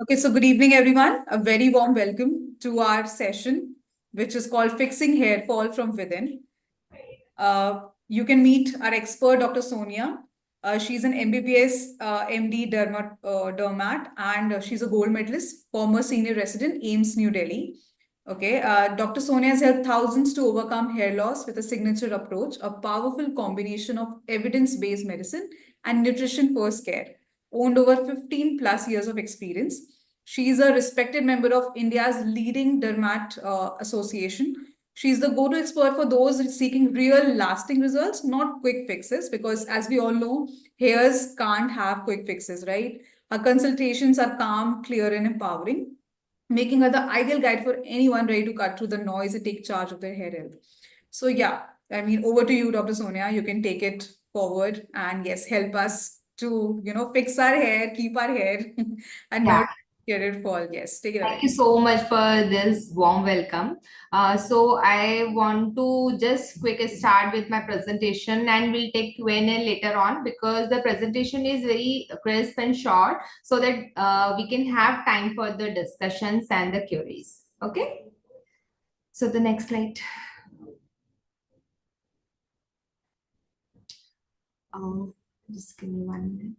Okay, so good evening, everyone. A very warm welcome to our session, which is called Fixing Hair Fall from Within. You can meet our expert, Dr. Soniya. She's an MBBS MD dermat, and she's a gold medalist, former senior resident, AIIMS New Delhi. Okay, Dr. Soniya has helped thousands to overcome hair loss with a signature approach, a powerful combination of evidence-based medicine and nutrition-first care. Owned over 15 plus years of experience. She is a respected member of India's leading dermat association. She's the go-to expert for those seeking real lasting results, not quick fixes, because as we all know, hairs can't have quick fixes, right? Her consultations are calm, clear, and empowering, making her the ideal guide for anyone ready to cut through the noise and take charge of their hair health. So yeah, I mean, over to you, Dr. Soniya. You can take it forward and yes, help us to, fix our hair, keep our hair and Yeah, not get it fall. Yes, take it thank away. you so much for this warm welcome. So I want to just quick start with my presentation and we'll take Q&A later on because the presentation is very crisp and short so that we can have time for the discussions and the queries. Okay. So the next slide. Just give me 1 minute.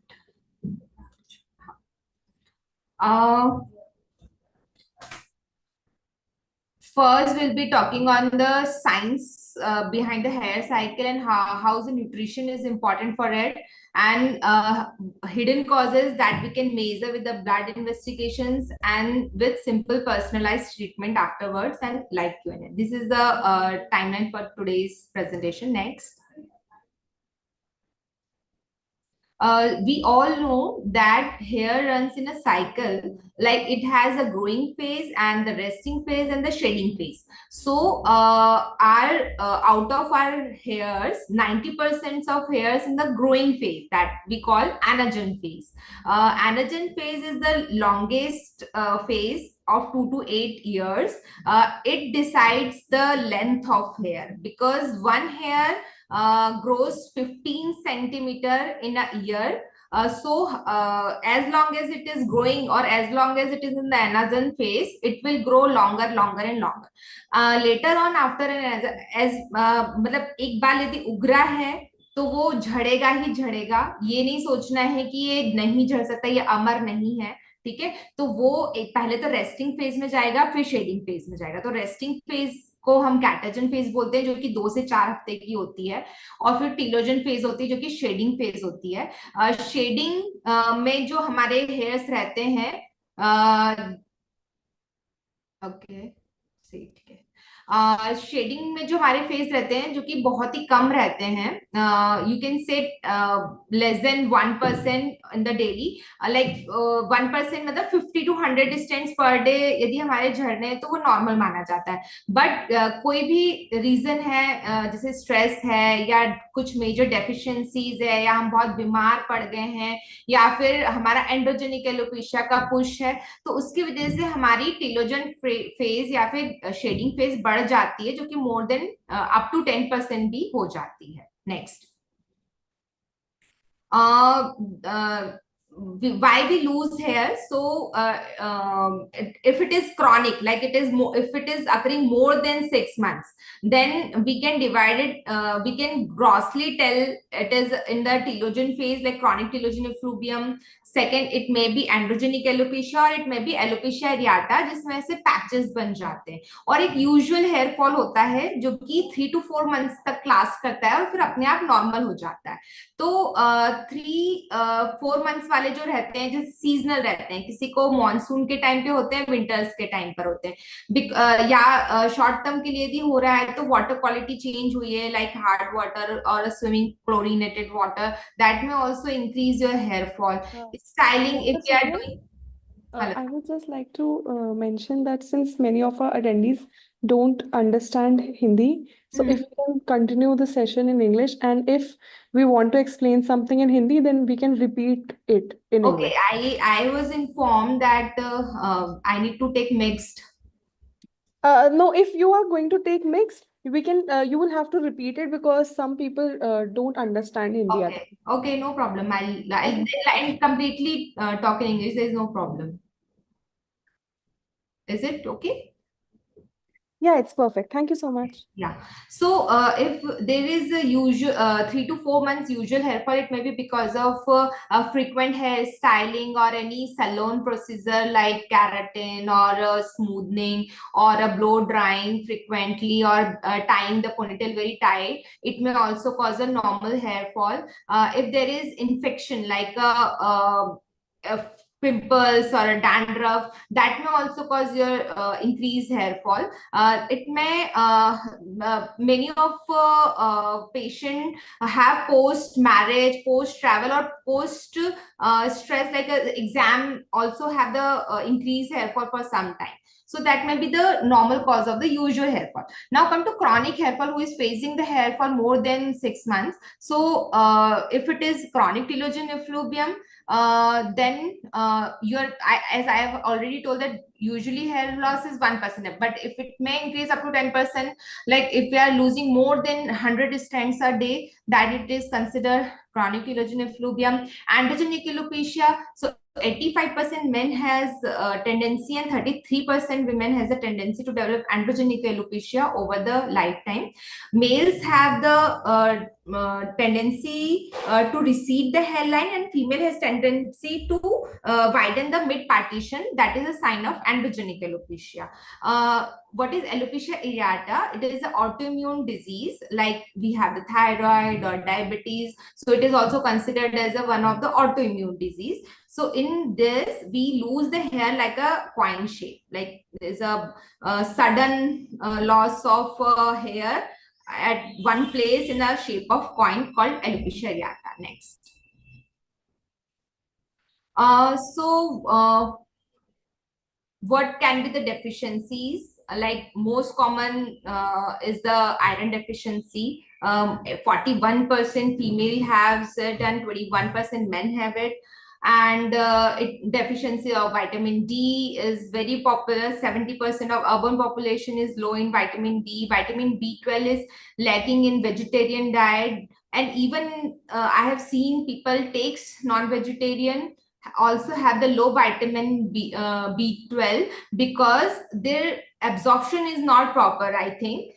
First, we'll be talking on the science behind the hair cycle and how the nutrition is important for it, and hidden causes that we can measure with the blood investigations and with simple personalized treatment afterwards and live Q&A. This is the timeline for today's presentation. Next. We all know that hair runs in a cycle, like it has a growing phase and the resting phase and the shedding phase. So our out of our hairs, 90% of hairs in the growing phase that we call anagen phase. Anagen phase is the longest phase of 2 to 8 years. It decides the length of hair because one hair grows 15 centimeter in a year. As long as it is growing or as long as it is in the anagen phase, it will grow longer and longer. Later on after as मतलब एक बार यदि उगरा है तो वो झड़ेगा ही झड़ेगा, ये नहीं सोचना है कि ये नहीं झड़ सकता, ये अमर नहीं है. ठीक है, तो वो एक पहले तो रेस्टिंग फेज में जाएगा, फिर शेडिंग फेज में जाएगा. तो रेस्टिंग फेज को हम कैटाजन फेज बोलते हैं, जो कि 2 से 4 हफ्ते की होती है, और फिर टीलोजन फेज होती है जो कि शेडिंग फेज होती है. शेडिंग में जो हमारे हेयर्स रहते हैं, ओके ठीक है, शेडिंग में जो हमारे फेस रहते हैं जो कि बहुत ही कम रहते हैं, you can say less than 1% in the daily, like 1% मतलब 50 to 100 स्टेंट्स पर डे यदि हमारे झड़ने हैं तो वो नॉर्मल माना जाता है. बट कोई भी रीजन है, जैसे स्ट्रेस है या कुछ मेजर डेफिशिएंसीज है या हम बहुत बीमार पड़ गए हैं या फिर हमारा एंड्रोजेनिक एलोपेशिया का पुश है, तो उसकी वजह से हमारी टीलोजन फेज या फिर शेडिंग फेज बढ़ जाती है, जो कि मोर देन अप टू 10% भी हो जाती है. Next. Why we lose hair? So if it is chronic, like it is if it is occurring more than 6 months, then we can divide it, we can grossly tell it is in the telogen phase, like chronic telogen effluvium. Second, it may be androgenic alopecia or it may be alopecia areata, जिसमें से patches बन जाते हैं. और एक usual hair fall होता है जो कि 3 to 4 मंथ्स तक क्लास करता है और फिर अपने आप नॉर्मल हो जाता है. तो 3-4 मंथ्स वाले जो रहते हैं, जो सीजनल रहते हैं, किसी को मॉनसून के टाइम पे होते हैं, विंटर्स के टाइम पर होते हैं, या शॉर्ट टर्म के लिए भी हो रहा है तो वाटर क्वालिटी चेंज हुई है, लाइक हार्ड वाटर और स्विमिंग क्लोरीनेटेड वाटर, दैट में also increase your hair fall. Styling, if you are Soniya, doing. I would just like to mention that since many of our attendees don't understand Hindi, so if we can continue the session in English, and if we want to explain something in Hindi, then we can repeat it in Okay, English. I was informed that I need to take mixed. No, if you are going to take mixed, we can. You will have to repeat it because some people don't understand Hindi at all. Okay, no problem. I'll completely talk in English. There is no problem. Is it okay? Yeah, it's perfect. Thank you so much. Yeah. So if there is a usual 3 to 4 months usual hair fall, it may be because of frequent hair styling or any salon procedure like keratin or smoothing or a blow drying frequently or tying the ponytail very tight. It may also cause a normal hair fall. If there is infection like a pimples or a dandruff, that may also cause your increased hair fall. It may many of patient have post marriage, post travel, or post stress like a exam also have the increased hair fall for some time. So that may be the normal cause of the usual hair fall. Now come to chronic hair fall, who is facing the hair fall more than 6 months. So if it is chronic telogen effluvium, then as I have already told that usually hair loss is 1%, but if it may increase up to 10%, like if we are losing more than 100 strands a day, that it is considered chronic telogen effluvium. Androgenic alopecia, so 85% men has a tendency and 33% women has a tendency to develop androgenic alopecia over the lifetime. Males have the tendency to recede the hairline, and female has tendency to widen the mid partition. That is a sign of androgenic alopecia. What is alopecia areata? It is an autoimmune disease, like we have the thyroid or diabetes. So it is also considered as one of the autoimmune disease. So in this, we lose the hair like a coin shape, like there's a sudden loss of hair at one place in a shape of coin called alopecia areata. Next. What can be the deficiencies? Like most common is the iron deficiency. 41% female has it and 21% men have it. And deficiency of vitamin D is very popular. 70% of urban population is low in vitamin D. Vitamin B12 is lacking in vegetarian diet. And even I have seen people takes non-vegetarian also have the low vitamin B12 because their absorption is not proper, I think,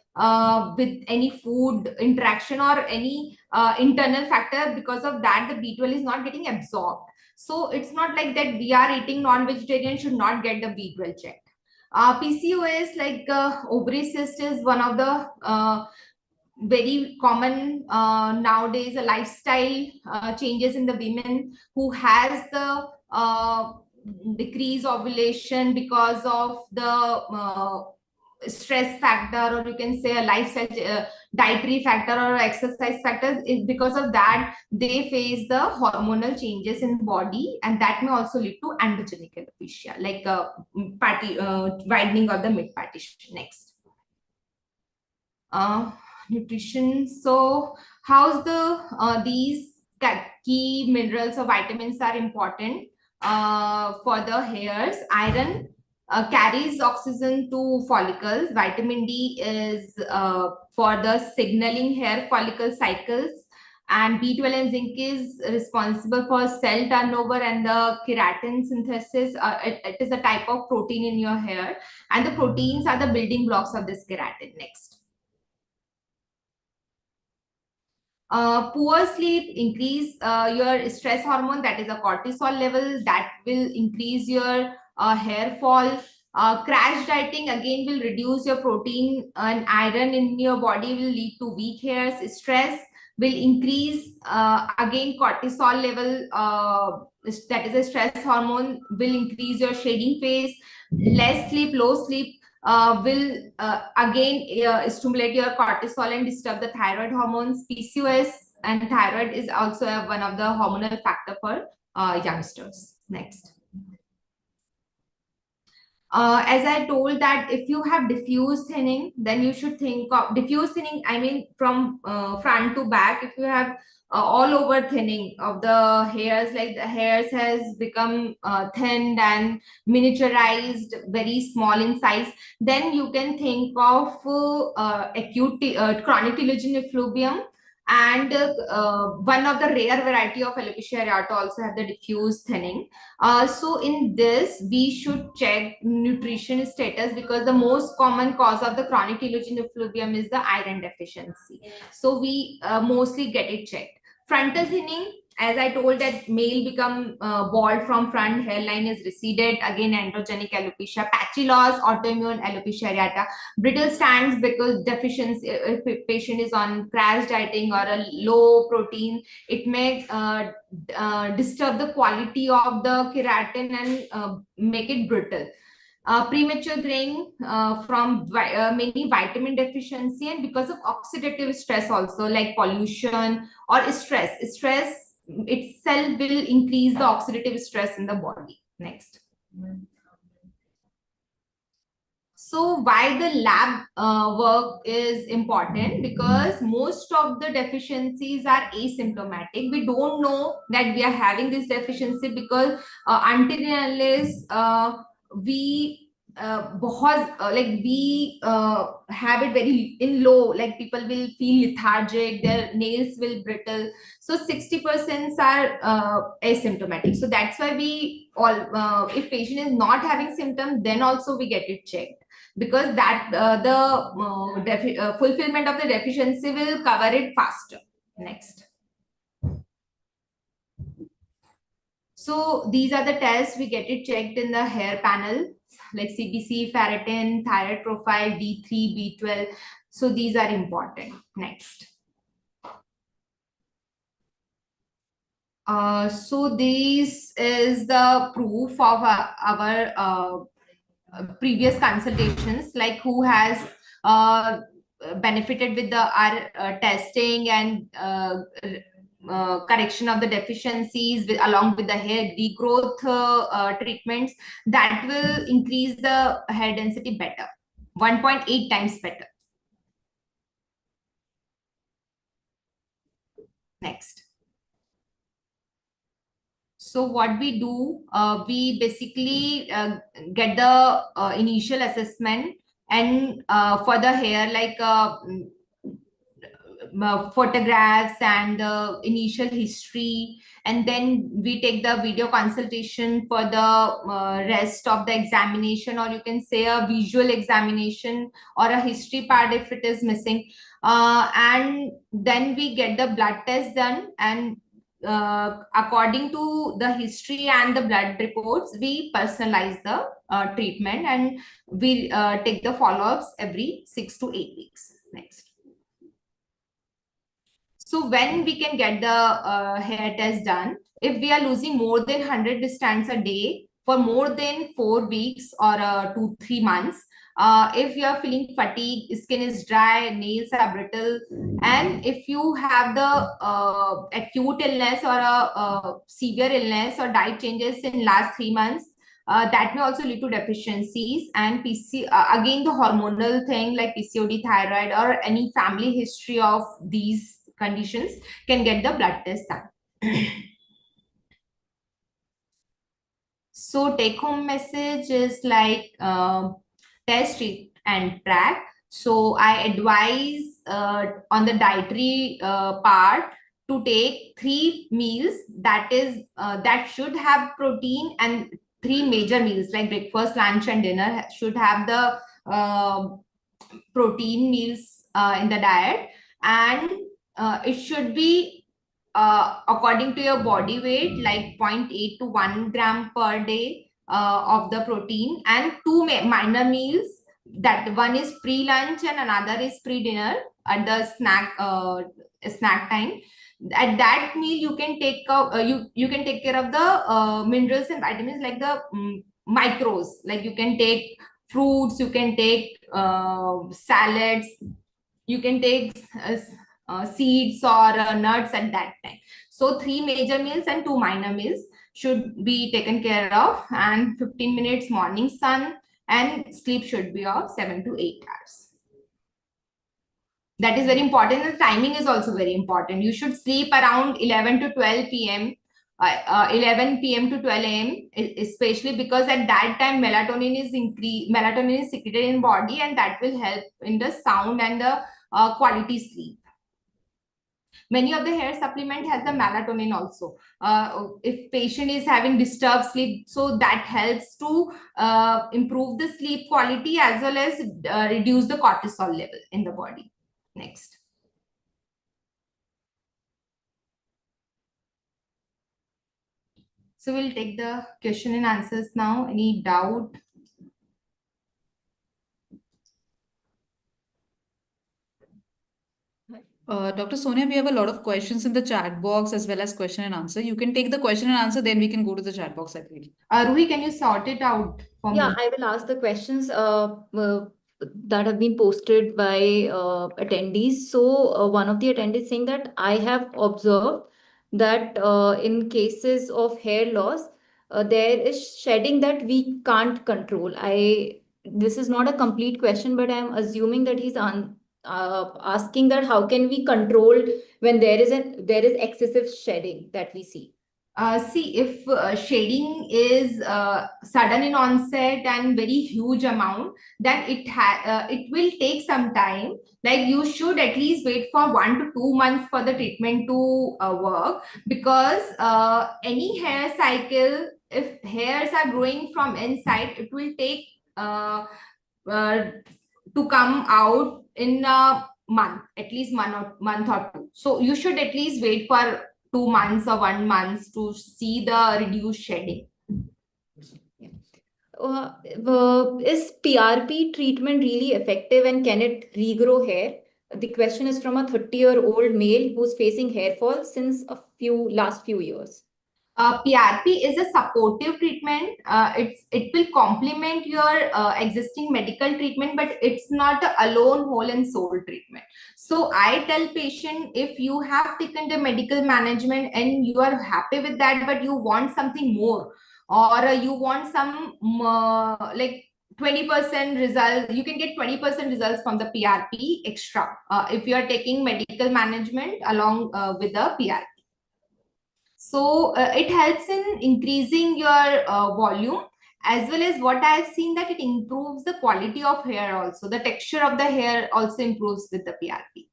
with any food interaction or any internal factor. Because of that, the B12 is not getting absorbed. So it's not like that we are eating non-vegetarian should not get the B12 checked. PCOS, like ovary cyst, is one of the very common nowadays, a lifestyle changes in the women who has the decreased ovulation because of the stress factor, or you can say a lifestyle dietary factor or exercise factor. Because of that, they face the hormonal changes in body, and that may also lead to androgenic alopecia, like widening of the mid partition. Next. Nutrition. So how's the these key minerals or vitamins are important for the hairs? Iron carries oxygen to follicles. Vitamin D is for the signaling hair follicle cycles, and B12 and zinc is responsible for cell turnover and the keratin synthesis. It is a type of protein in your hair, and the proteins are the building blocks of this keratin. Next. Poor sleep increase your stress hormone, that is a cortisol level, that will increase your hair fall. Crash dieting again will reduce your protein and iron in your body, will lead to weak hairs. Stress will increase again cortisol level, that is a stress hormone, will increase your shading phase. Less sleep, low sleep will again stimulate your cortisol and disturb the thyroid hormones. PCOS and thyroid is also one of the hormonal factor for youngsters. Next. As I told that if you have diffuse thinning, then you should think of diffuse thinning. I mean from front to back. If you have all over thinning of the hairs, like the hairs has become thinned and miniaturized, very small in size, then you can think of acute chronic telogen effluvium. And one of the rare variety of alopecia areata also have the diffuse thinning. So in this, we should check nutrition status, because the most common cause of the chronic telogen effluvium is the iron deficiency. So we mostly get it checked. Frontal thinning, as I told, that male become bald from front, hairline is receded, again androgenic alopecia. Patchy loss, autoimmune alopecia areata. Brittle stands, because deficiency, if a patient is on crash dieting or a low protein, it may disturb the quality of the keratin and make it brittle. Premature graying from many vitamin deficiency, and because of oxidative stress also, like pollution or stress. Stress itself will increase the oxidative stress in the body. Next. So why the lab work is important? Because most of the deficiencies are asymptomatic. We don't know that we are having this deficiency, because until and unless we we have it very in low, like people will feel lethargic, their nails will brittle. So 60% are asymptomatic. So that's why we all, if patient is not having symptoms, then also we get it checked, because that the fulfillment of the deficiency will cover it faster. Next. So these are the tests, we get it checked in the hair panel, like CBC, ferritin, thyroid profile, D3, B12. So these are important. Next. So this is the proof of our previous consultations, like who has benefited with the our testing and correction of the deficiencies along with the hair regrowth treatments, that will increase the hair density better, 1.8 times better. Next. So what we do, we basically get the initial assessment, and for the hair, like photographs and the initial history, and then we take the video consultation for the rest of the examination, or you can say a visual examination or a history part if it is missing, and then we get the blood test done, and according to the history and the blood reports, we personalize the treatment, and we take the follow-ups every 6 to 8 weeks. Next. So when we can get the hair test done, if we are losing more than 100 strands a day for more than 4 weeks or 2-3 months, if you are feeling fatigue, skin is dry, nails are brittle, and if you have the acute illness or a severe illness or diet changes in last 3 months, that may also lead to deficiencies. And again, the hormonal thing like PCOD, thyroid, or any family history of these conditions can get the blood test done. So take home message is like test, treat and track. So I advise on the dietary part to take 3 meals, that is that should have protein, and 3 major meals like breakfast, lunch and dinner should have the protein meals in the diet, and it should be according to your body weight, like 0.8 to 1 gram per day of the protein, and 2 minor meals, that one is pre-lunch and another is pre-dinner at the snack time. At that meal you can take you can take care of the minerals and vitamins, like the micros, like you can take fruits, you can take salads, you can take seeds or nuts at that time. So 3 major meals and 2 minor meals should be taken care of, and 15 minutes morning sun, and sleep should be of 7 to 8 hours. That is very important. The timing is also very important. You should sleep around 11 to 12 p.m. 11 p.m. to 12 a.m. especially because at that time melatonin is secreted in body, and that will help in the sound and the quality sleep. Many of the hair supplement has the melatonin also. If patient is having disturbed sleep, so that helps to improve the sleep quality as well as reduce the cortisol level in the body. Next. So we'll take the question and answers now. Any doubt? Dr. Sonia, we have a lot of questions in the chat box as well as question and answer. You can take the question and answer, then we can go to the chat box, I feel. Ruhi, can you sort it out for Yeah, me? I will ask the questions that have been posted by attendees. So one of the attendees saying that I have observed that in cases of hair loss, there is shedding that we can't control. This is not a complete question, but I'm assuming that he's asking that how can we control when there is excessive shedding that we see. See, if shading is sudden in onset and very huge amount, then it will take some time. Like you should at least wait for 1 to 2 months for the treatment to work, because any hair cycle, if hairs are growing from inside, it will take to come out in a month, at least month or two. So you should at least wait for 2 months or 1 month to see the reduced shedding. Is PRP treatment really effective and can it regrow hair? The question is from a 30-year-old male who's facing hair fall since last few years. PRP is a supportive treatment. It will complement your existing medical treatment, but it's not a alone whole and soul treatment. So I tell patient, if you have taken the medical management and you are happy with that, but you want something more, or you want some like 20% result, you can get 20% results from the PRP extra if you are taking medical management along with the PRP. So it helps in increasing your volume, as well as what I've seen that it improves the quality of hair also. The texture of the hair also improves with the PRP.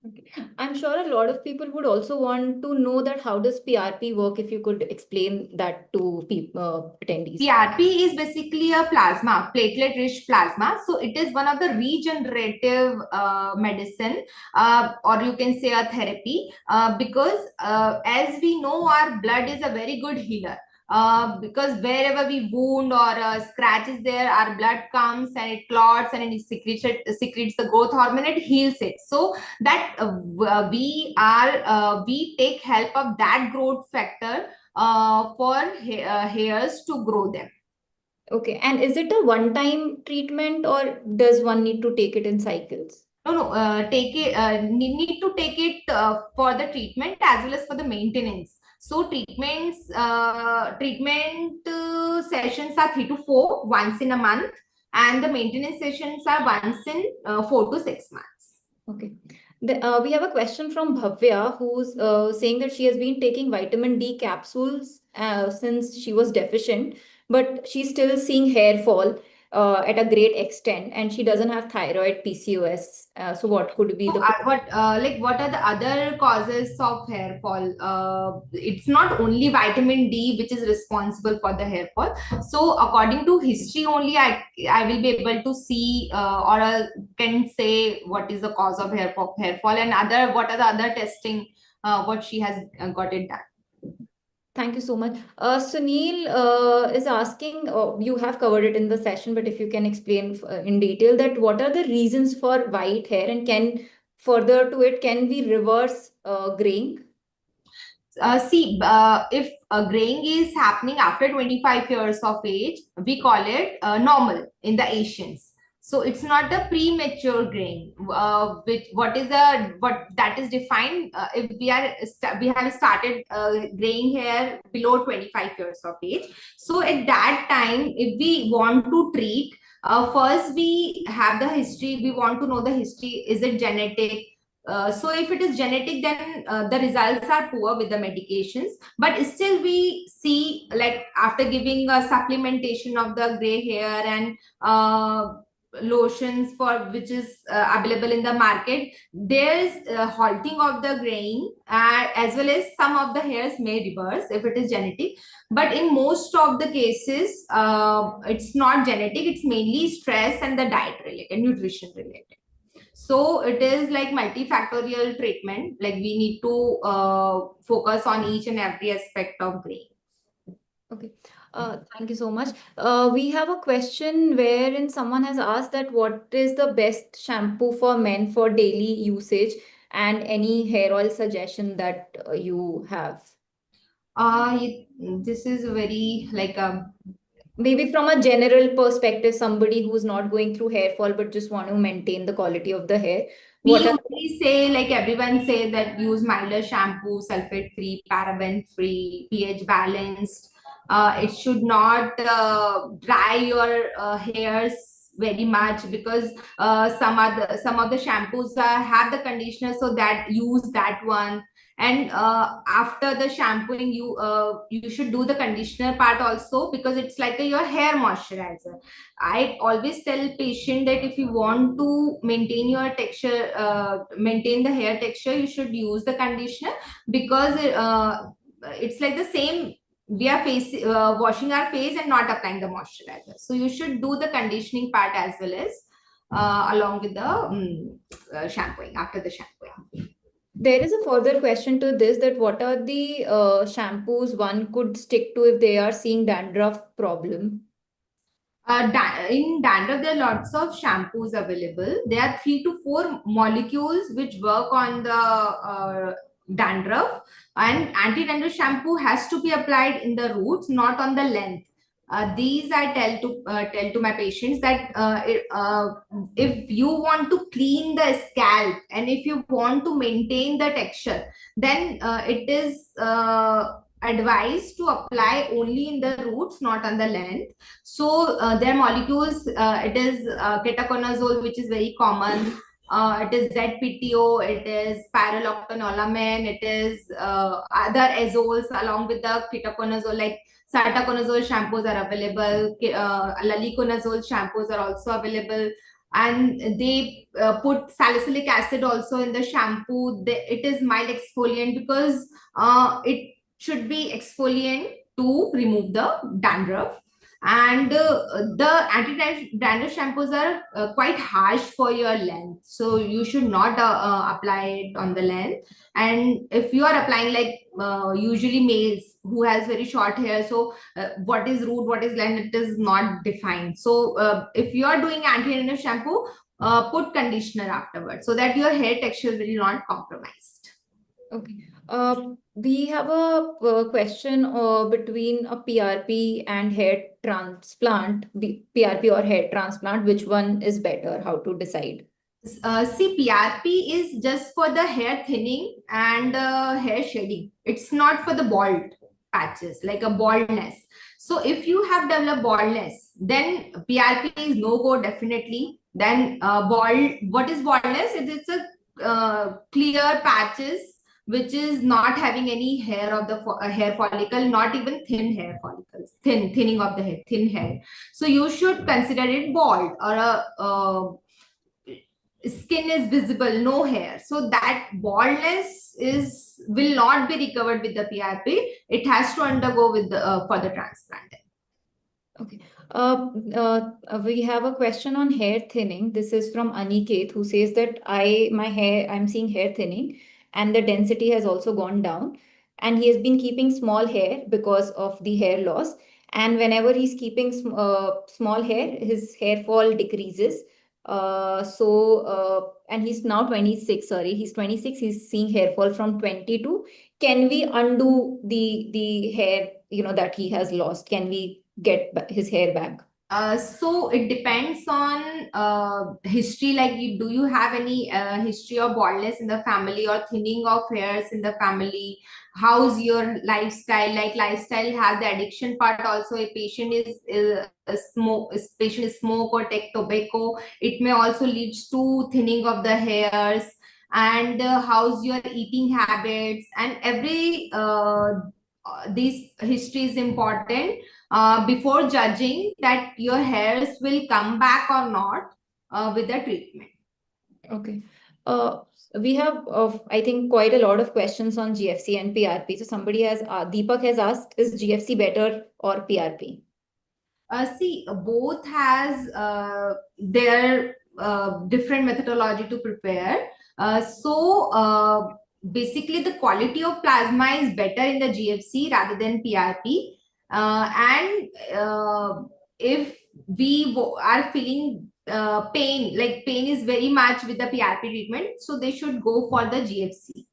Okay. I'm sure a lot of people would also want to know that how does PRP work, if you could explain that to attendees. PRP is basically a plasma, platelet-rich plasma. So it is one of the regenerative medicine, or you can say a therapy, because as we know, our blood is a very good healer. Because wherever we wound or scratch is there, our blood comes and it clots and it secretes the growth hormone, it heals it. So that we take help of that growth factor for hairs to grow them. Okay, and is it a one-time treatment or does one need to take it in cycles? No, take it. Need to take it for the treatment as well as for the maintenance. So treatment sessions are 3 to 4 once in a month, and the maintenance sessions are once in 4 to 6 months. Okay. We have a question from Bhavya, who's saying that she has been taking vitamin D capsules since she was deficient, but she's still seeing hair fall at a great extent, and she doesn't have thyroid PCOS. So what could be So, what are the other causes of hair fall? It's not only vitamin D which is responsible for the hair fall. So according to history only, I will be able to see can say what is the cause of hair fall, and what are the other testing what she has got it done. Thank you so much. Sunil is asking, you have covered it in the session, but if you can explain in detail that what are the reasons for white hair, and further to it, can we reverse graying? If graying is happening after 25 years of age, we call it normal in the Asians. So it's not a premature graying. What that is defined if we have started graying hair below 25 years of age. So at that time, if we want to treat, first we have the history. We want to know the history. Is it genetic? So if it is genetic, then the results are poor with the medications, but still we see, like after giving a supplementation of the gray hair and lotions for which is available in the market, there's halting of the graying, as well as some of the hairs may reverse if it is genetic. But in most of the cases, it's not genetic, it's mainly stress and the diet related, nutrition related. So it is like multifactorial treatment, like we need to focus on each and every aspect of graying. Okay. Thank you so much. We have a question wherein someone has asked that what is the best shampoo for men for daily usage, and any hair oil suggestion that you have. This is very like Maybe from a general perspective, somebody who's not going through hair fall but just want to maintain the quality of the hair. we What are usually say, like everyone say that use milder shampoo, sulfate free, paraben free, pH balanced. It should not dry your hairs very much, because some of the shampoos have the conditioner, so that use that one. And after the shampooing, you should do the conditioner part also, because it's like your hair moisturizer. I always tell patient that if you want to maintain your texture, maintain the hair texture, you should use the conditioner, because it's like the same. We are washing our face and not applying the moisturizer. So you should do the conditioning part as well as along with the shampooing, after the shampooing. There is a further question to this, that what are the shampoos one could stick to if they are seeing dandruff problem? In dandruff, there are lots of shampoos available. There are 3 to 4 molecules which work on the dandruff, and anti-dandruff shampoo has to be applied in the roots, not on the length. These I tell to my patients that if you want to clean the scalp and if you want to maintain the texture, then it is advised to apply only in the roots, not on the length. So their molecules, it is ketoconazole, which is very common. It is ZPTO, it is pyrroloctanolamine, it is other azoles along with the ketoconazole, like Sartaconazole shampoos are available, Laliconazole shampoos are also available, and they put salicylic acid also in the shampoo. It is mild exfoliant, because it should be exfoliant to remove the dandruff. And the anti-dandruff shampoos are quite harsh for your length, so you should not apply it on the length. And if you are applying, like usually males who has very short hair, so what is root, what is length, it is not defined. So if you are doing anti-dandruff shampoo, put conditioner afterwards, so that your hair texture will not compromised. Okay. We have a question between a PRP and hair transplant, PRP or hair transplant, which one is better? How to decide? See, PRP is just for the hair thinning and hair shedding. It's not for the bald patches, like a baldness. So if you have developed baldness, then PRP is no go definitely. Then what is baldness? It's a clear patches which is not having any hair of the hair follicle, not even thin hair follicles, thinning of the hair, thin hair. So you should consider it bald, or a skin is visible, no hair. So that baldness will not be recovered with the PRP. It has to undergo with the for the transplant. Okay. We have a question on hair thinning. This is from Aniket, who says that I'm seeing hair thinning, and the density has also gone down, and he has been keeping small hair because of the hair loss. And whenever he's keeping small hair, his hair fall decreases. And he's now 26. Sorry, he's 26. He's seeing hair fall from 22. Can we undo the hair, that he has lost? Can we get his hair back? So it depends on history. Like, do you have any history of baldness in the family or thinning of hairs in the family? How's your lifestyle? Like, lifestyle has the addiction part also. A patient is smoke or take tobacco, it may also leads to thinning of the hairs. And how's your eating habits, and every this history is important before judging that your hairs will come back or not. with the treatment. Okay. We have, I think, quite a lot of questions on GFC and PRP. So somebody has, Deepak has asked, is GFC better or PRP? See, both has their different methodology to prepare. Basically, the quality of plasma is better in the GFC rather than PRP. If we are feeling pain, like pain is very much with the PRP treatment, so they should go for the GFC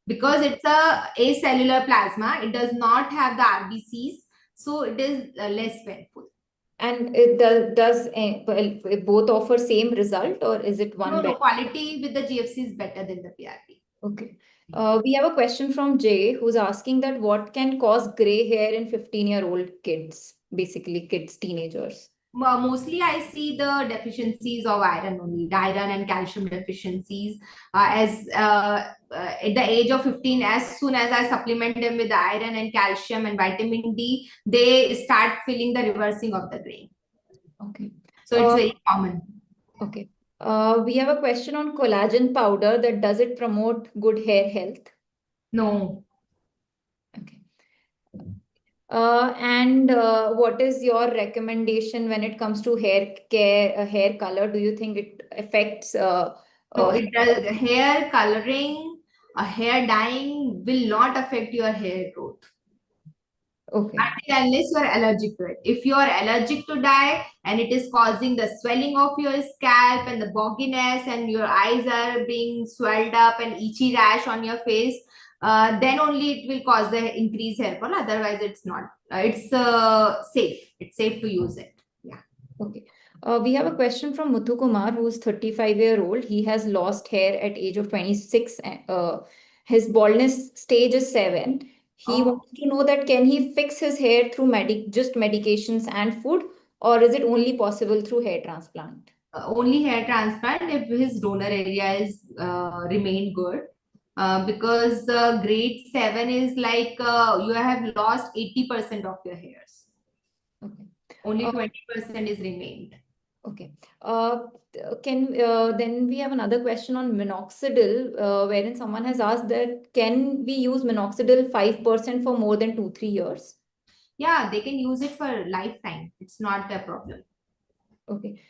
because it's a acellular plasma. It does not have the RBCs, so it is less painful. And it does both offer same result, or is it one No, better? quality with the GFC is better than the PRP. Okay. We have a question from Jay who's asking that what can cause gray hair in 15-year-old kids, basically kids, teenagers. Mostly I see the deficiencies of iron only, iron and calcium deficiencies. At the age of 15, as soon as I supplement them with the iron and calcium and vitamin D, they start feeling the reversing of the grain. Okay. So it's very common. Okay. We have a question on collagen powder, that does it promote good hair health? No. Okay. What is your recommendation when it comes to hair care, hair color? Do you think it affects? No, it does. Hair coloring, hair dyeing will not affect your hair growth. Okay. Until unless you are allergic to it. If you are allergic to dye and it is causing the swelling of your scalp and the bogginess and your eyes are being swelled up and itchy rash on your face, then only it will cause the increased hair fall. Otherwise, it's not. It's safe. It's safe to use it. Yeah. Okay. We have a question from Muthu Kumar, who's 35-year-old. He has lost hair at age of 26. His baldness stage is 7. He wants to know that can he fix his hair through just medications and food, or is it only possible through hair transplant? Only hair transplant if his donor area is remained good. Because grade 7 is like you have lost 80% of your hairs. Okay. Only 20% is remained. Okay. Then we have another question on minoxidil, wherein someone has asked that can we use minoxidil 5% for more than 2-3 years? Yeah, they can use it for lifetime. It's not a problem. Okay.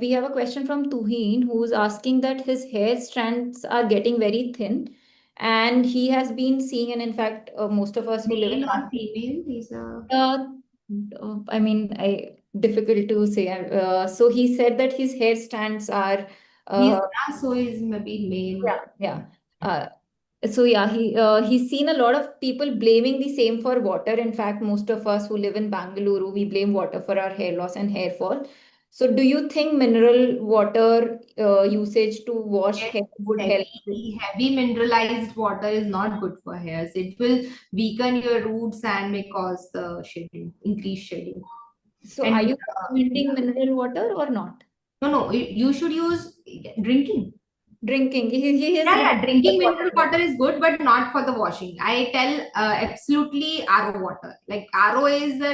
We have a question from Tuhin, who's asking that his hair strands are getting very thin, and he has been seeing, and in fact, most of us who live in Male or female? These are I mean, difficult to say. So he said that his hair strands are so he's maybe male. yeah. So yeah, he's seen a lot of people blaming the same for water. In fact, most of us who live in Bangalore, we blame water for our hair loss and hair fall. So do you think mineral water usage to wash Yes, hair would help? heavy mineralized water is not good for hairs. It will weaken your roots and may cause the shedding, increased shedding. So And are you recommending mineral water or not? no, you should use drinking. Drinking. He has Yeah, drinking mineral water. water is good, but not for the washing. I tell absolutely RO water. Like RO is the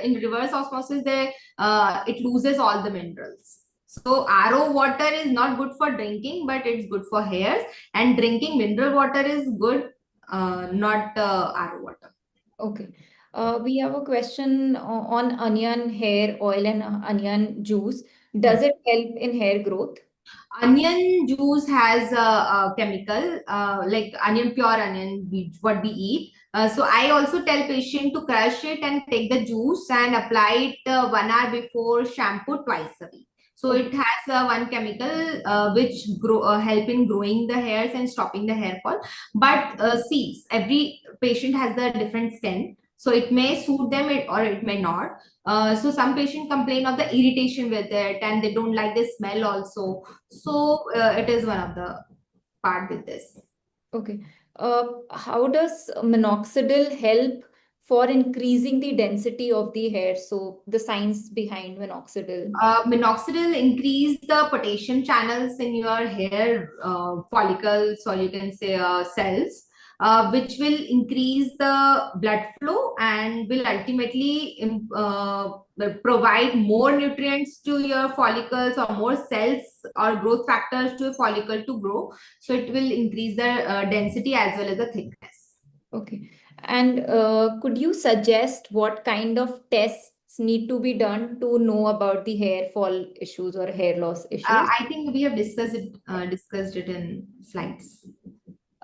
in reverse osmosis, it loses all the minerals. So RO water is not good for drinking, but it's good for hairs. And drinking mineral water is good, not RO water. Okay. We have a question on onion hair oil and onion juice. Does it help in hair growth? Onion juice has a chemical like pure onion, what we eat. So I also tell patient to crush it and take the juice and apply it 1 hour before shampoo twice a week. So it has one chemical which help in growing the hairs and stopping the hair fall. But see, every patient has the different skin. So it may suit them or it may not. So some patients complain of the irritation with it and they don't like the smell also. So it is one of the part with this. Okay. How does minoxidil help for increasing the density of the hair? So the science behind minoxidil. Minoxidil increase the potassium channels in your hair follicles, or you can say cells. which will increase the blood flow and will ultimately provide more nutrients to your follicles or more cells or growth factors to a follicle to grow. So it will increase the density as well as the thickness. Okay. And could you suggest what kind of tests need to be done to know about the hair fall issues or hair loss issues? I think we have discussed it in slides.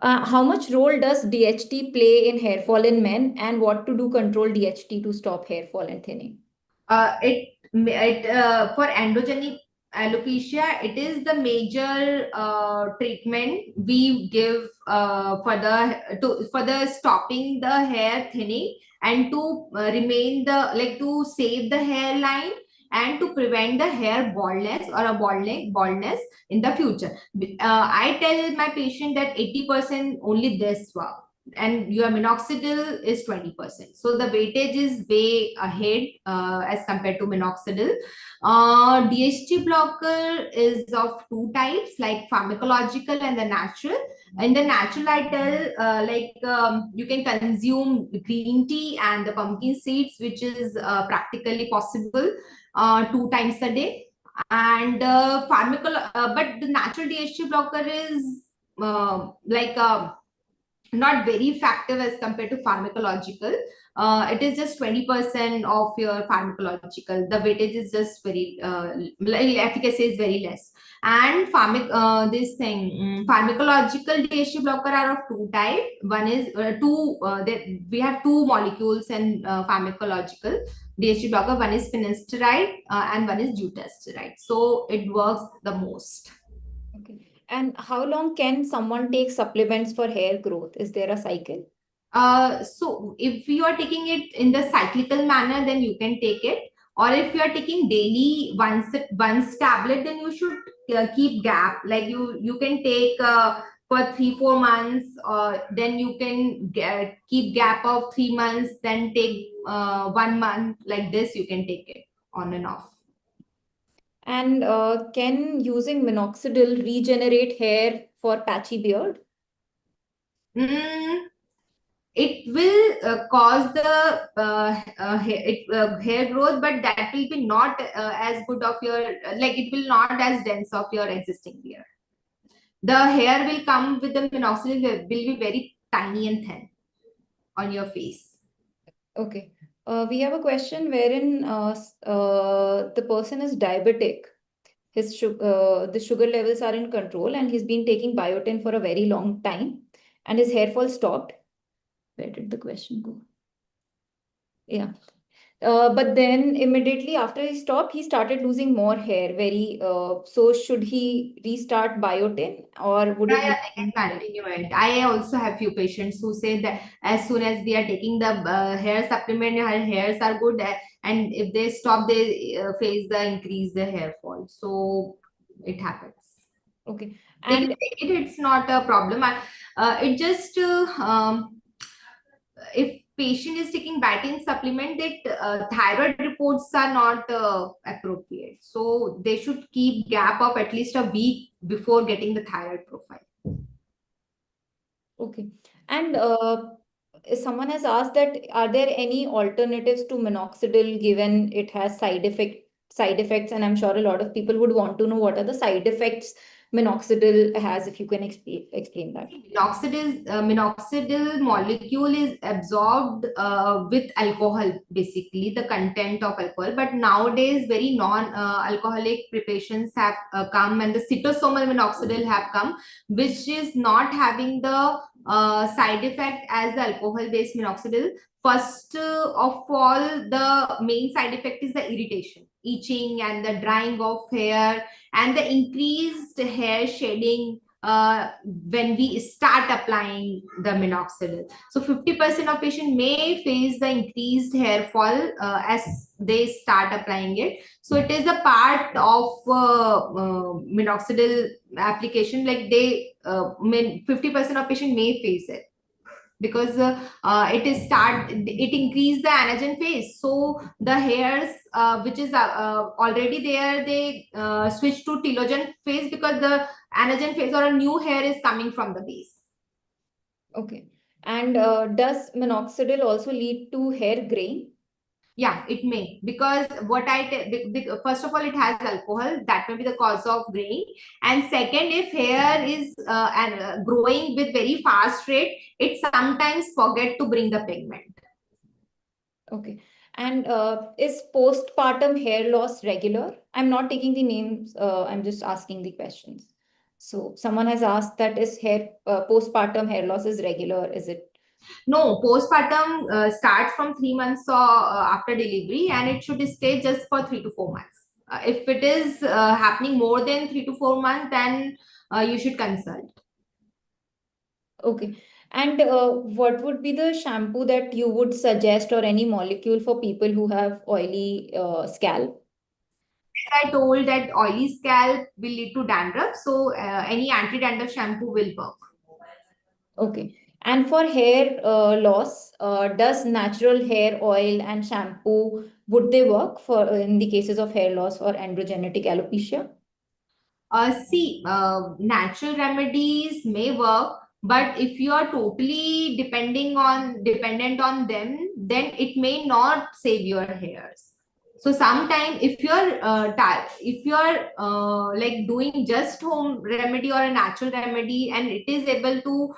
How much role does DHT play in hair fall in men, and what to do control DHT to stop hair fall and thinning? For androgenic alopecia, it is the major treatment we give for the stopping the hair thinning and to remain to save the hairline and to prevent the hair baldness or a baldness in the future. I tell my patient that 80% only this work, and your minoxidil is 20%. So the weightage is way ahead as compared to minoxidil. DHT blocker is of two types, like pharmacological and the natural. In the natural, I tell you can consume green tea and the pumpkin seeds, which is practically possible 2 times a day. And but the natural DHT blocker is not very effective as compared to pharmacological. It is just 20% of your pharmacological. The weightage is just very efficacy is very less. And pharmacological DHT blocker are of two type. One is we have two molecules in pharmacological DHT blocker. One is finasteride and one is dutasteride. So it works the most. Okay. And how long can someone take supplements for hair growth? Is there a cycle? So if you are taking it in the cyclical manner, then you can take it. Or if you are taking daily once tablet, then you should keep gap. Like you can take for 3-4 months, then you can keep gap of 3 months, then take 1 month. Like this, you can take it on and off. And can using minoxidil regenerate hair for patchy beard? It will cause the hair growth, but that will be not as good of your, it will not as dense of your existing beard. The hair will come with the minoxidil will be very tiny and thin on your face. Okay. We have a question wherein the person is diabetic. The sugar levels are in control and he's been taking biotin for a very long time and his hair fall stopped. Where did the question go? Yeah. But then immediately after he stopped, he started losing more hair. So should he restart biotin or would it? They can continue it. I also have few patients who say that as soon as they are taking the hair supplement, her hairs are good, and if they stop, they face the increase the hair fall. So it happens. Okay. And it's not a problem. It just if patient is taking biotin supplement, that thyroid reports are not appropriate. So they should keep gap of at least a week before getting the thyroid profile. Okay. And someone has asked that are there any alternatives to minoxidil given it has side effects, and I'm sure a lot of people would want to know what are the side effects minoxidil has, if you can explain that. Minoxidil molecule is absorbed with alcohol, basically the content of alcohol. But nowadays, very non-alcoholic preparations have come, and the cytosomal minoxidil have come, which is not having the side effect as the alcohol-based minoxidil. First of all, the main side effect is the irritation, itching, and the drying of hair, and the increased hair shedding when we start applying the minoxidil. So 50% of patients may face the increased hair fall as they start applying it. So it is a part of minoxidil application. Like 50% of patients may face it, because it increase the anagen phase. So the hairs which is already there, they switch to telogen phase because the anagen phase or a new hair is coming from the base. Okay. And does minoxidil also lead to hair graying? Yeah, it may, because first of all, it has alcohol that may be the cause of graying, and second, if hair is growing with very fast rate, it sometimes forget to bring the pigment. Okay. And is postpartum hair loss regular? I'm not taking the names, I'm just asking the questions. So someone has asked that is postpartum hair loss is regular, is it? No, postpartum starts from 3 months after delivery, and it should stay just for 3 to 4 months. If it is happening more than 3 to 4 months, then you should consult. Okay. And what would be the shampoo that you would suggest or any molecule for people who have oily scalp? I told that oily scalp will lead to dandruff, so any anti-dandruff shampoo will work. Okay. And for hair loss, does natural hair oil and shampoo, would they work for in the cases of hair loss or androgenetic alopecia? See, natural remedies may work, but if you are totally dependent on them, then it may not save your hairs. So sometime if you're like doing just home remedy or a natural remedy and it is able to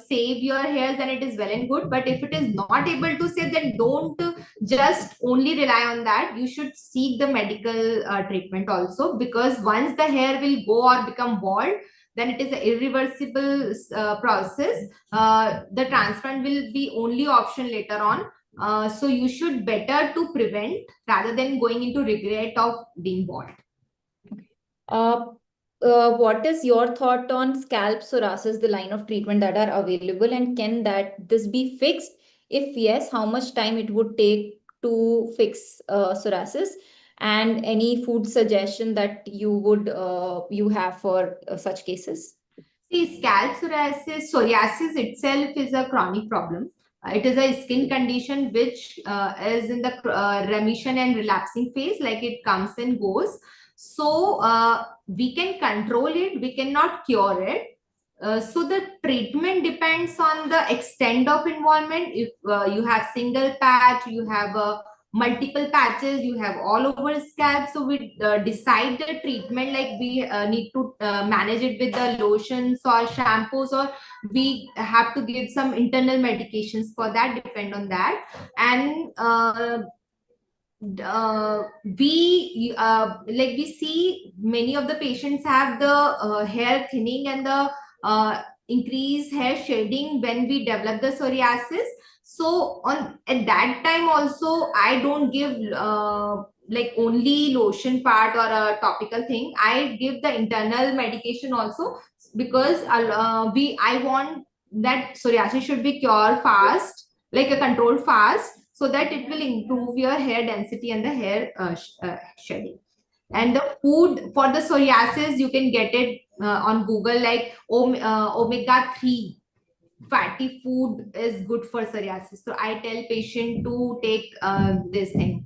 save your hairs, then it is well and good. But if it is not able to save, then don't just only rely on that. You should seek the medical treatment also, because once the hair will go or become bald, then it is an irreversible process. The transplant will be only option later on. So you should better to prevent rather than going into regret of being bald. Uh, what is your thought on scalp psoriasis, the line of treatment that are available, and can this be fixed? If yes, how much time it would take to fix psoriasis, and any food suggestion that you have for such cases? See, scalp psoriasis itself is a chronic problem. It is a skin condition which is in the remission and relapsing phase, like it comes and goes. So we can control it, we cannot cure it. So the treatment depends on the extent of involvement. If you have single patch, you have multiple patches, you have all over scalp, so we decide the treatment, like we need to manage it with the lotions or shampoos, or we have to give some internal medications for that, depend on that. And we see many of the patients have the hair thinning and the increased hair shedding when we develop the psoriasis. So on at that time also, I don't give like only lotion part or a topical thing. I give the internal medication also, because I want that psoriasis should be cured fast, like a control fast, so that it will improve your hair density and the hair shedding. And the food for the psoriasis, you can get it on Google, like omega-3 fatty food is good for psoriasis. So I tell patient to take this thing,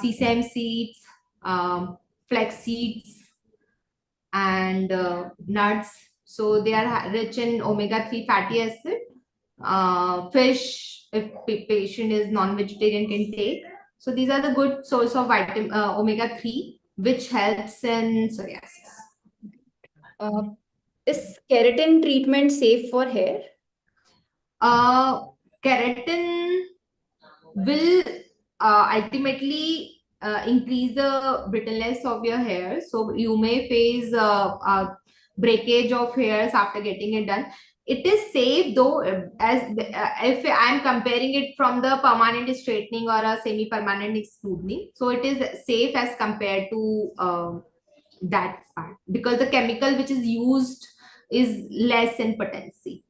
sesame seeds, flax seeds, and nuts. So they are rich in omega-3 fatty acid. Fish, if patient is non-vegetarian, can take. So these are the good source of vitamin omega-3, which helps in psoriasis. Uh, is keratin treatment safe for hair? Keratin will ultimately increase the brittleness of your hair. So you may face breakage of hairs after getting it done. It is safe though, if I'm comparing it from the permanent straightening or a semi-permanent smoothing. So it is safe as compared to that part, because the chemical which is used is less in potency.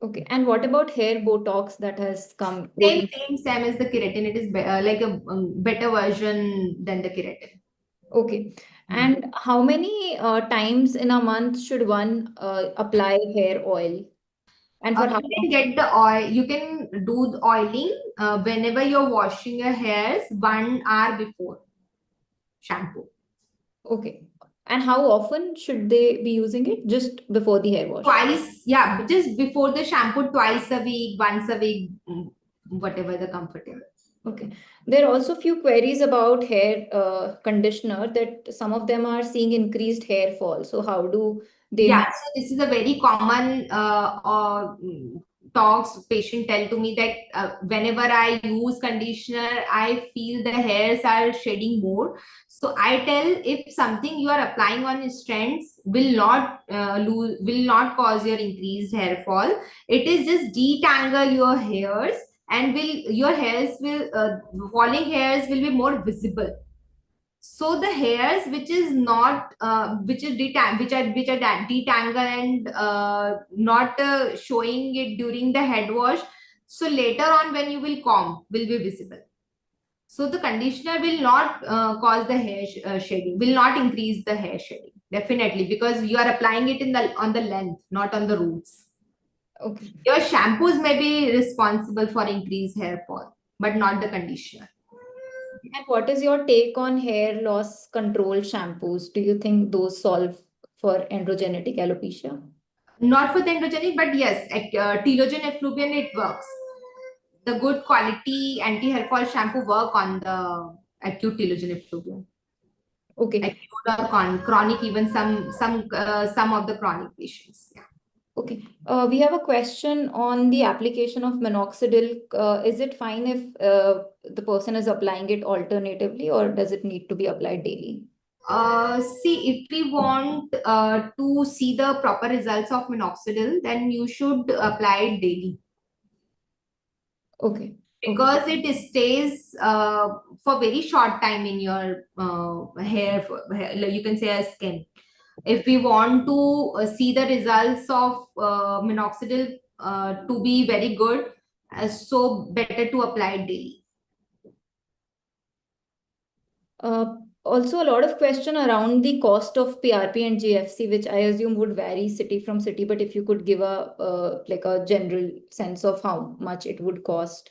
Okay. And what about hair Botox that has come? Same as the keratin. It is like a better version than the keratin. Okay. And how many times in a month should one apply hair oil? And for how You long? can get the oil. You can do the oiling whenever you're washing your hairs 1 hour before shampoo. Okay. And how often should they be using it? Just before the hair wash? Twice, yeah, just before the shampoo, twice a week, once a week, whatever the comfortable. Okay. There are also few queries about hair conditioner, that some of them are seeing increased hair fall. So how do they? Yeah, so this is a very common talks patient tell to me that whenever I use conditioner, I feel the hairs are shedding more. So I tell, if something you are applying on strands will not will not cause your increased hair fall. It is just detangle your hairs, and will your hairs will falling hairs will be more visible. So the hairs which is not which is which are detangle and not showing it during the head wash, so later on when you will comb will be visible. So the conditioner will not cause the hair shedding, will not increase the hair shedding, definitely, because you are applying it in the on the length, not on the roots. Okay. Your shampoos may be responsible for increased hair fall, but not the conditioner. And what is your take on hair loss control shampoos? Do you think those solve for androgenetic alopecia? Not for the androgenic, but yes, telogen effluvian, it works. The good quality anti-hair fall shampoo work on the acute telogen effluvian. Okay. Acute or chronic, even some of the chronic patients. Yeah. Okay. We have a question on the application of minoxidil. Is it fine if the person is applying it alternatively, or does it need to be applied daily? See, if we want to see the proper results of minoxidil, then you should apply it daily. Okay. Because it stays for very short time in your hair, you can say a skin. If we want to see the results of minoxidil to be very good, so better to apply it daily. Also, a lot of question around the cost of PRP and GFC, which I assume would vary city from city. But if you could give a like a general sense of how much it would cost.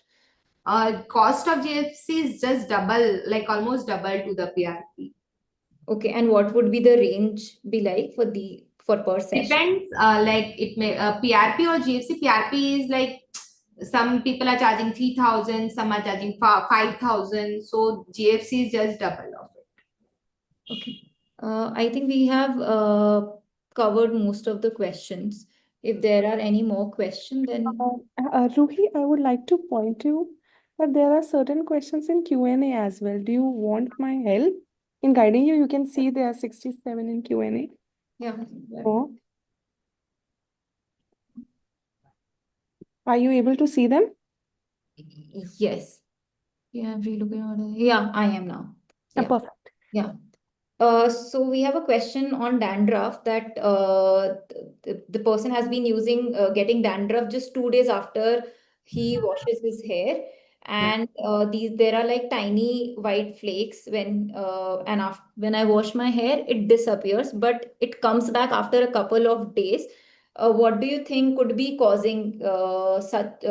Cost of GFC is just double, like almost double to the PRP. Okay, and what would be the range be like for per session? Depends, like it may PRP or GFC. PRP is like some people are charging 3,000, some are charging 5,000. So GFC is just double of it. Okay. I think we have covered most of the questions. If there are any more questions, then Ruhi, I would like to point you that there are certain questions in Q&A as well. Do you want my help in guiding you? You can see there are 67 in Q&A. yeah. Oh. Are you able to see them? Yes. Yeah, relooking order. Yeah, I am now. Yeah. Perfect. Yeah. So we have a question on dandruff, that the person has been using getting dandruff just 2 days after he washes his hair, and there are like tiny white flakes when I wash my hair, it disappears, but it comes back after a couple of days. What do you think could be causing such?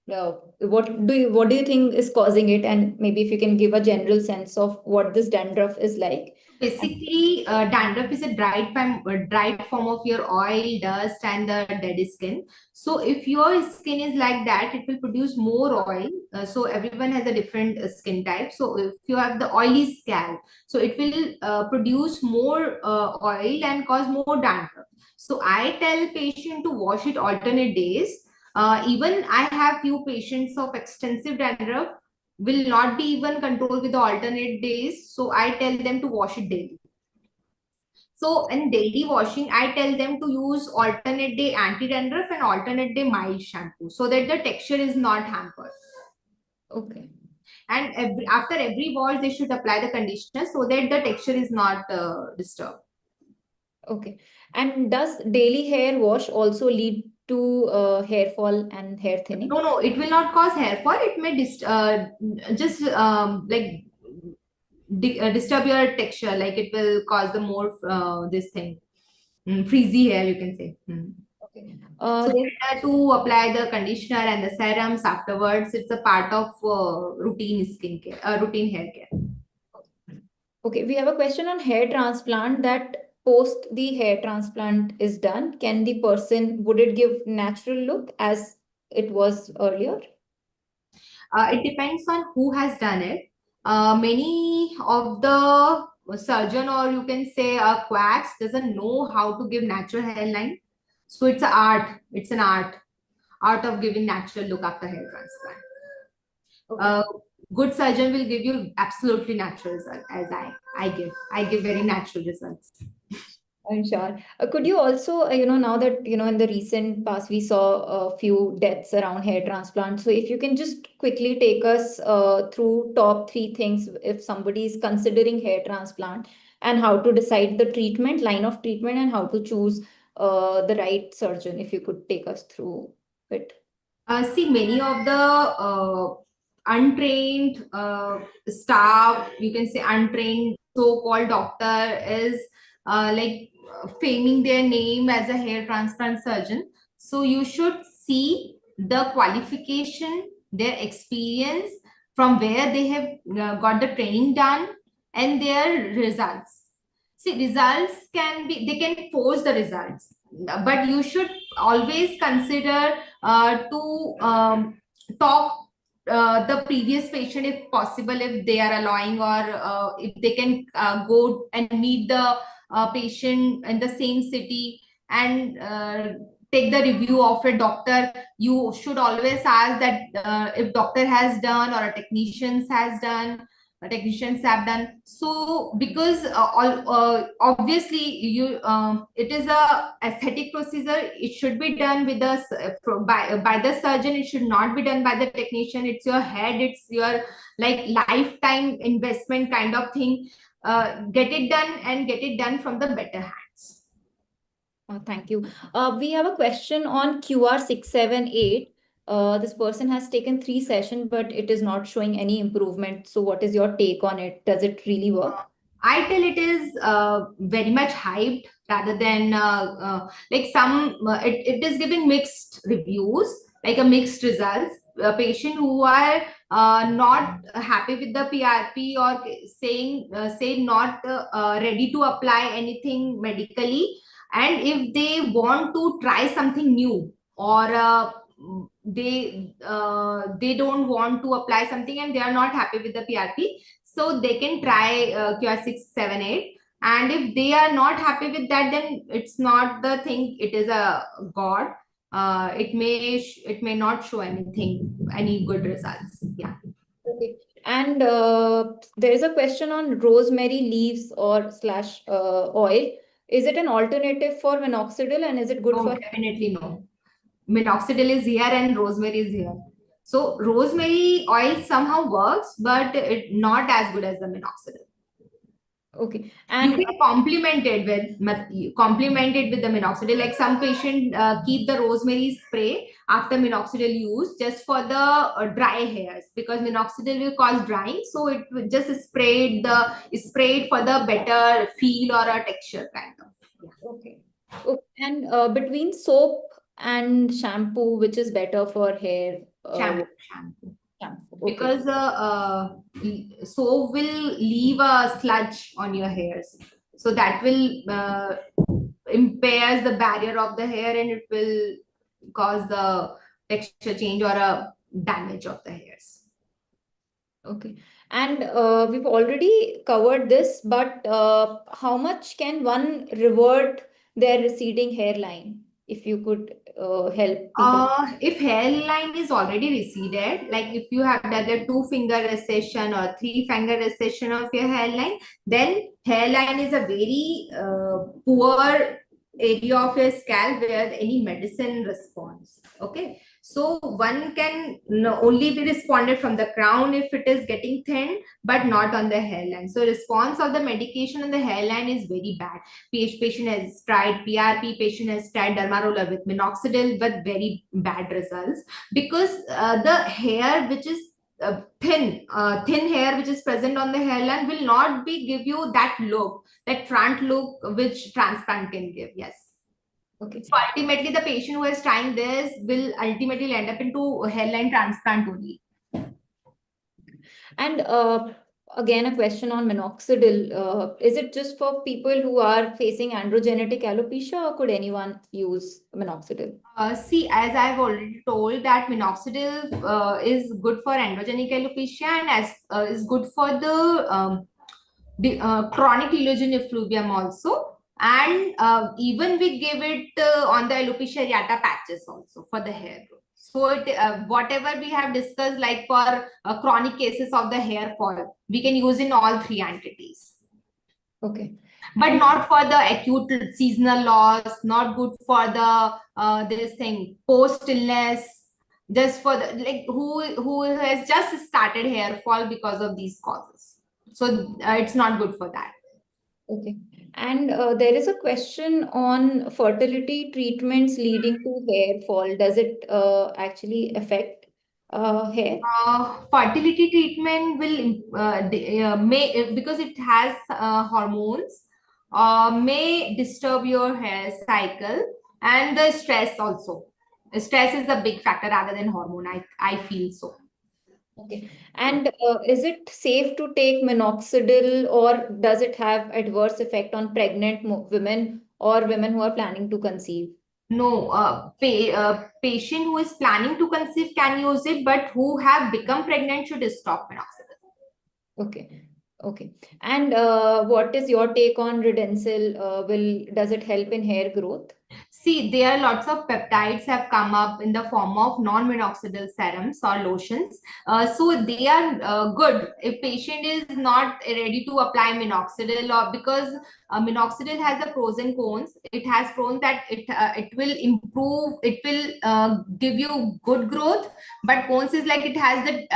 What do you think is causing it? And maybe if you can give a general sense of what this dandruff is like. Basically, dandruff is a dried form of your oil, dust, and the dead skin. So, if your skin is like that, it will produce more oil. So, everyone has a different skin type. So, if you have the oily scalp, so it will produce more oil and cause more dandruff. So, I tell patient to wash it alternate days. Even I have few patients of extensive dandruff will not be even controlled with the alternate days. So I tell them to wash it daily. So in daily washing, I tell them to use alternate day anti-dandruff and alternate day mild shampoo so that the texture is not hampered. Okay. And after every wash, they should apply the conditioner so that the texture is not disturbed. Okay. And does daily hair wash also lead to hair fall and hair thinning? No, it will not cause hair fall. It may just like disturb your texture, like it will cause the more this thing, frizzy hair, you can say. Okay. So better to apply the conditioner and the serums afterwards. It's a part of routine skincare, routine hair care. Okay, we have a question on hair transplant, that post the hair transplant is done, would it give natural look as it was earlier? It depends on who has done it. Many of the surgeon, or you can say quacks, doesn't know how to give natural hairline. So it's an art. It's an art of giving natural look after hair transplant. Okay. Good surgeon will give you absolutely natural result, as I give very natural results. I'm sure. Could you also, now that, in the recent past, we saw a few deaths around hair transplant. So if you can just quickly take us through top three things if somebody is considering hair transplant, and how to decide the line of treatment, and how to choose the right surgeon, if you could take us through it. See, many of the untrained staff, you can say untrained so-called doctor, is faming their name as a hair transplant surgeon. So you should see the qualification, their experience, from where they have got the training done, and their results. See, results they can force the results, but you should always consider to talk the previous patient, if possible, if they are allowing, or if they can go and meet the patient in the same city and take the review of a doctor. You should always ask that if doctor has done, or a technicians have done. So because obviously it is a aesthetic procedure, it should be done with by the surgeon. It should not be done by the technician. It's your head, it's your like lifetime investment kind of thing. Get it done, and get it done from the better hands. Thank you. We have a question on QR678. This person has taken 3 sessions, but it is not showing any improvement. So what is your take on it? Does it really work? I tell it is very much hyped, rather than it is giving mixed reviews, like a mixed results. Patient who are not happy with the PRP, or say not ready to apply anything medically, and if they want to try something new, or they don't want to apply something, and they are not happy with the PRP, so they can try QR678. And if they are not happy with that, then it's not the thing, it is a god. It may not show any good results. Yeah. Okay. And there is a question on rosemary leaves or slash oil. Is it an alternative for minoxidil, and is it good No, for? definitely no. Minoxidil is here and rosemary is here. So rosemary oil somehow works, but it not as good as the minoxidil. Okay. And you can complement it with the minoxidil. Like some patient keep the rosemary spray after minoxidil use, just for the dry hairs, because minoxidil will cause drying. So it will just sprayed for the better feel or a texture kind of. Yeah. Okay. Okay. And between soap and shampoo, which is better for hair? Shampoo. Shampoo. Okay. Because soap will leave a sludge on your hairs, so that will impairs the barrier of the hair, and it will cause the texture change or a damage of the hairs. Okay. And we've already covered this, but how much can one revert their receding hairline? If you could help people. If hairline is already receded, like if you have done a 2-finger recession or 3-finger recession of your hairline, then hairline is a very poor area of your scalp where any medicine responds. Okay, so one can only be responded from the crown if it is getting thin, but not on the hairline. So response of the medication on the hairline is very bad. Patient has tried PRP, patient has tried derma with minoxidil, but very bad results, because the hair which is thin hair which is present on the hairline will not give you that look, that front look which transplant can give. Yes. Okay. So ultimately, the patient who is trying this will ultimately end up into hairline transplant only. And again, a question on minoxidil. Is it just for people who are facing androgenetic alopecia, or could anyone use minoxidil? See, as I've already told, that minoxidil is good for androgenic alopecia and as is good for the chronic telogen effluvium also. And even we give it on the alopecia areata patches also for the hair growth. So whatever we have discussed, like for chronic cases of the hair fall, we can use in all three entities. Okay. But not for the acute seasonal loss, not good for the this thing post illness, just for the like who has just started hair fall because of these causes. So it's not good for that. Okay. And there is a question on fertility treatments leading to hair fall. Does it actually affect hair? Fertility treatment will may because it has hormones may disturb your hair cycle and the stress also. Stress is a big factor rather than hormone. I feel so. Okay. And is it safe to take minoxidil, or does it have adverse effect on pregnant women or women who are planning to conceive? No, patient who is planning to conceive can use it, but who have become pregnant should stop minoxidil. Okay. Okay. And what is your take on Redensil? Does it help in hair growth? See, there are lots of peptides have come up in the form of non-minoxidil serums or lotions. So they are good if patient is not ready to apply minoxidil, or because minoxidil has the pros and cons. It has pros that it will improve, it will give you good growth, but cons is like it has the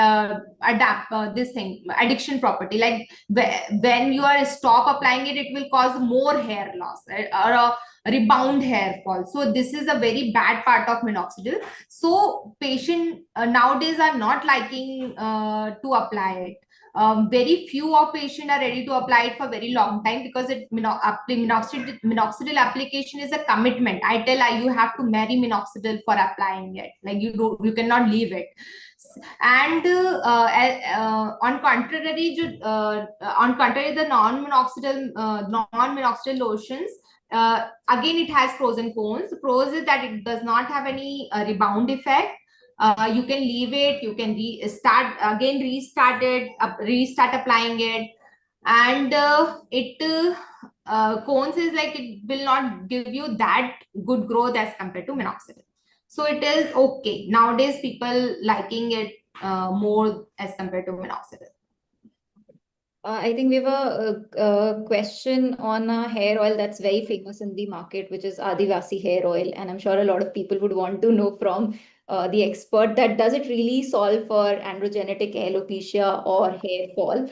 this thing addiction property. Like when you are stop applying it, it will cause more hair loss, or rebound hair fall. So this is a very bad part of minoxidil. So patient nowadays are not liking to apply it. Very few of patients are ready to apply it for very long time, because minoxidil application is a commitment. I tell you have to marry minoxidil for applying it. Like you cannot leave it. And on contrary, the non-minoxidil lotions, again it has pros and cons. The pros is that it does not have any rebound effect. You can leave it, you can restart applying it. And cons is like it will not give you that good growth as compared to minoxidil. So it is okay nowadays, people liking it more as compared to minoxidil. I think we have a question on a hair oil that's very famous in the market, which is Adivasi hair oil. And I'm sure a lot of people would want to know from the expert that does it really solve for androgenetic alopecia or hair fall?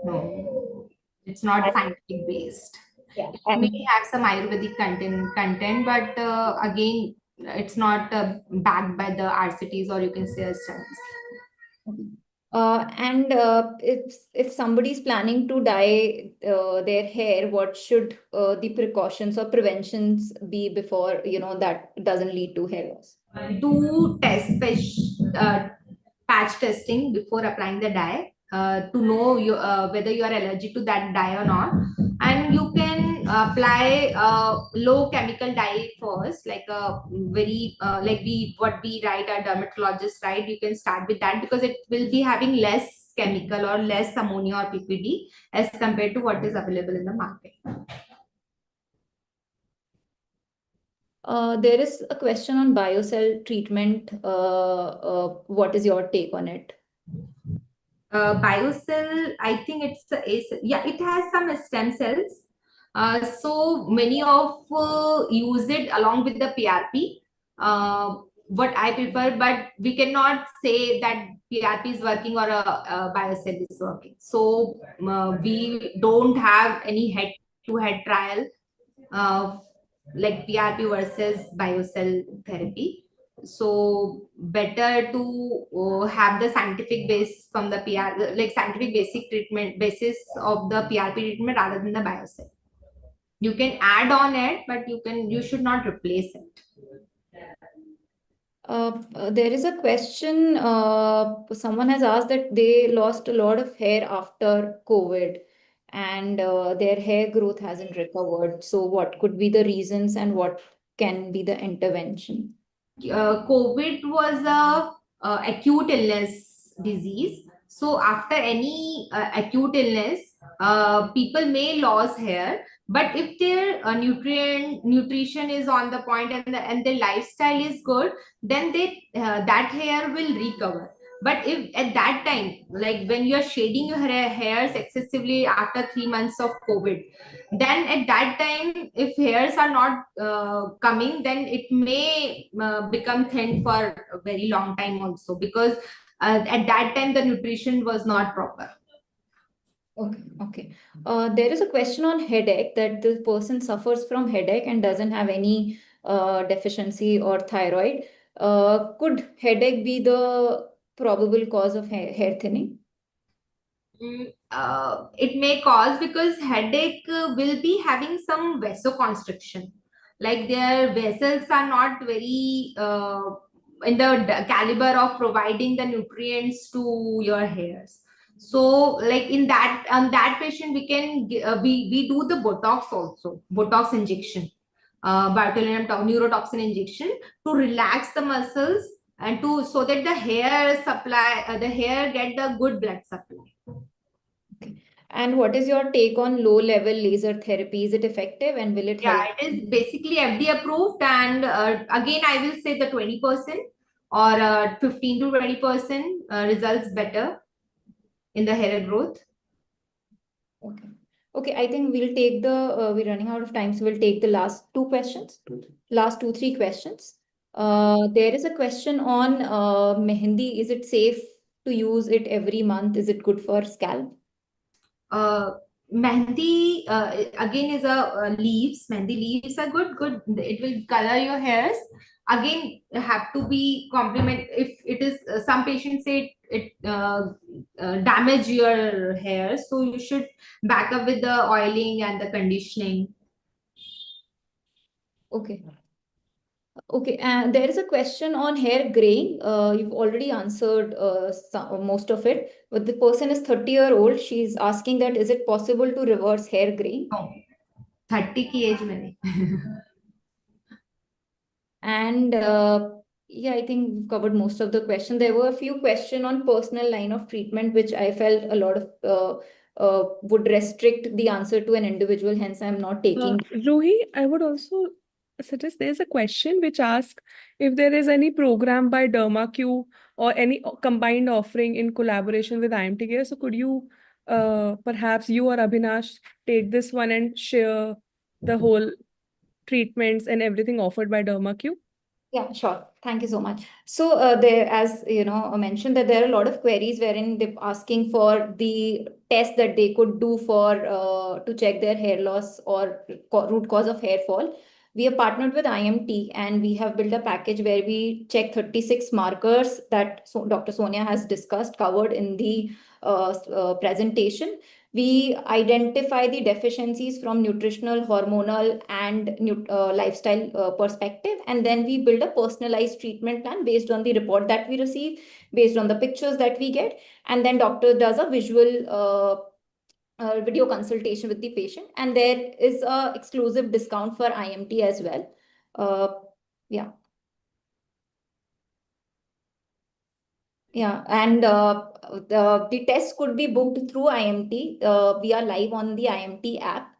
No, it's not scientific based. Yeah. It may have some Ayurvedic content, but again, it's not backed by the RCTs, or you can say studies. And if somebody's planning to dye their hair, what should the precautions or preventions be before, that doesn't lead to hair loss? Do patch testing before applying the dye to know whether you are allergic to that dye or not. And you can apply low chemical dye first, like a very like what we write, our dermatologist write. You can start with that, because it will be having less chemical or less ammonia or PPD as compared to what is available in the market. There is a question on biocell treatment. What is your take on it? Biocell, I think yeah, it has some stem cells. So many of use it along with the PRP. What I prefer, but we cannot say that PRP is working or a biocell is working. So we don't have any head-to-head trial like PRP versus biocell therapy. So better to have the scientific base from the like scientific basic treatment basis of the PRP treatment rather than the biocell. You can add on it, but you should not replace it. There is a question. Someone has asked that they lost a lot of hair after COVID and their hair growth hasn't recovered. So, what could be the reasons and what can be the intervention? COVID was a acute illness disease. So after any acute illness, people may lose hair. But if their nutrition is on the point and their lifestyle is good, then that hair will recover. But if at that time, like when you're shading your hairs excessively after 3 months of COVID, then at that time if hairs are not coming, then it may become thin for a very long time also, because at that time the nutrition was not proper. Okay, okay. There is a question on headache, that the person suffers from headache and doesn't have any deficiency or thyroid. Could headache be the probable cause of hair thinning? It may cause, because headache will be having some vasoconstriction, like their vessels are not very in the caliber of providing the nutrients to your hairs. So like in that, on that patient we can we do the botox also, botox injection, botulinum neurotoxin injection, to relax the muscles and to, so that the hair supply the hair get the good blood supply. And what is your take on low-level laser therapy? Is it effective and will it help? Yeah, it is basically FDA approved, and again I will say the 20% or 15 to 20% results better in the hair growth. Okay. Okay, I think we'll take the, we're running out of time, so we'll take the last two questions. Last 2-3 questions. There is a question on mehendi. Is it safe to use it every month? Is it good for scalp? Mehndi again is a leaves. Mehndi leaves are good. It will color your hairs. Again, have to be complement. If it is some patients say it damage your hair, so you should back up with the oiling and the conditioning. Okay. Okay, and there is a question on hair graying. You've already answered most of it, but the person is 30-year-old. She's asking that is it possible to reverse hair graying? No, 30 की age में And yeah, I think we've covered most of the question. There were a few questions on personal line of treatment, which I felt a lot of would restrict the answer to an individual. Hence, I'm not taking. Ruhi, I would also suggest there's a question which asks if there is any program by DermaQ or any combined offering in collaboration with IMT Care. So could you perhaps you or Abhinash take this one and share the whole treatments and everything offered by DermaQ? Yeah, sure. Thank you so much. So there, as you know, I mentioned that there are a lot of queries wherein they're asking for the test that they could do for to check their hair loss or root cause of hair fall. We have partnered with IMT and we have built a package where we check 36 markers that Dr. Soniya has discussed, covered in the presentation. We identify the deficiencies from nutritional, hormonal, and lifestyle perspective, and then we build a personalized treatment plan based on the report that we receive, based on the pictures that we get, and then doctor does a visual video consultation with the patient, and there is a exclusive discount for IMT as well. Yeah. Yeah, and the test could be booked through IMT. We are live on the IMT app.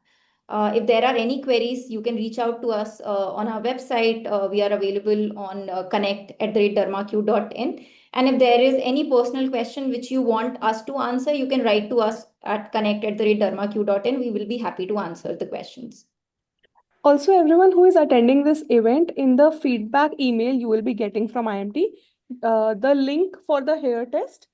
If there are any queries, you can reach out to us on our website. We are available on connect@dermaq.in. And if there is any personal question which you want us to answer, you can write to us at connect@dermaq.in. We will be happy to answer the questions. Also, everyone who is attending this event, in the feedback email you will be getting from IMT, the link for the hair test